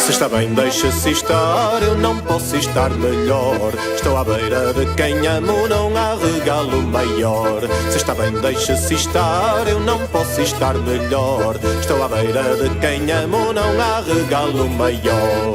Se está bem, deixa-se estar, eu não posso estar melhor. Estou à beira de quem amo, não há regalo maior. Se está bem, deixa-se estar, eu não posso estar melhor. Estou à beira de quem amo, não há regalo maior.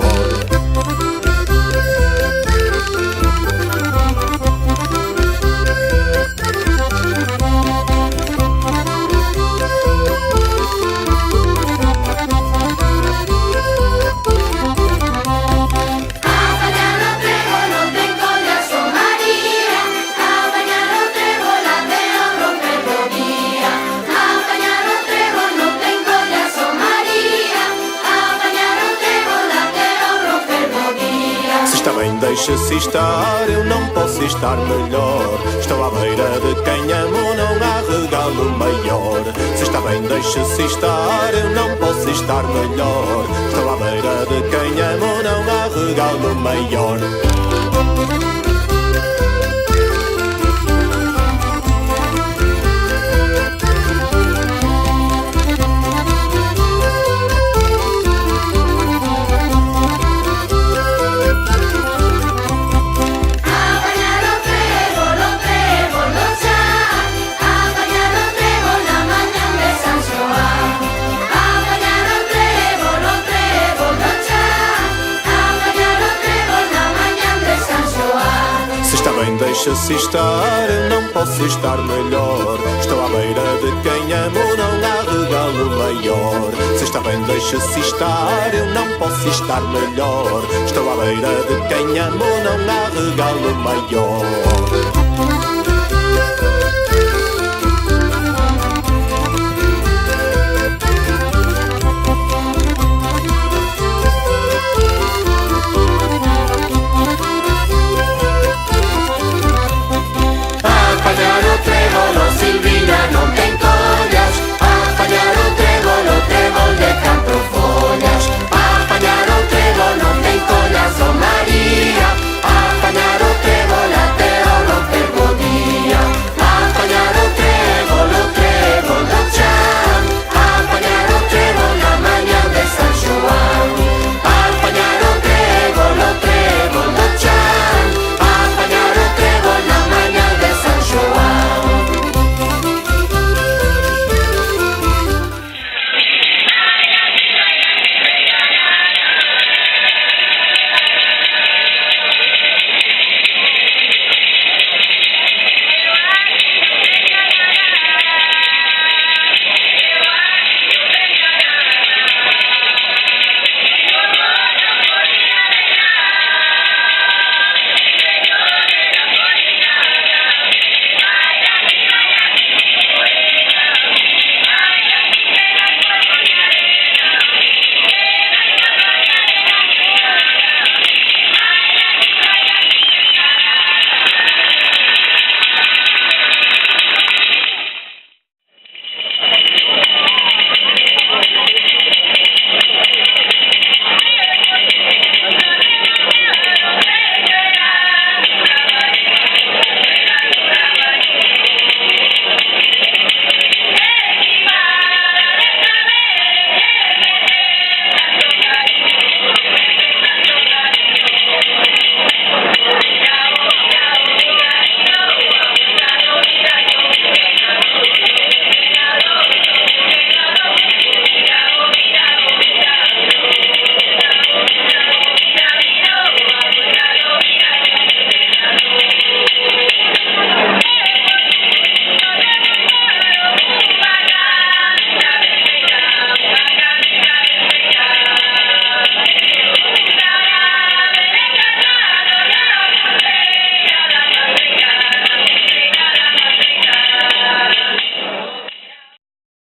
Deixa-se estar, eu não posso estar melhor. Estou à beira de quem amo, não há regalo maior. Se está bem, deixa-se estar, eu não posso estar melhor. Estou à beira de quem amo, não há regalo maior. Deixa-se estar, eu não posso estar melhor. Estou à beira de quem amo, não há regalo maior. Se está bem, deixa-se estar, eu não posso estar melhor. Estou à beira de quem amo, não há regalo maior.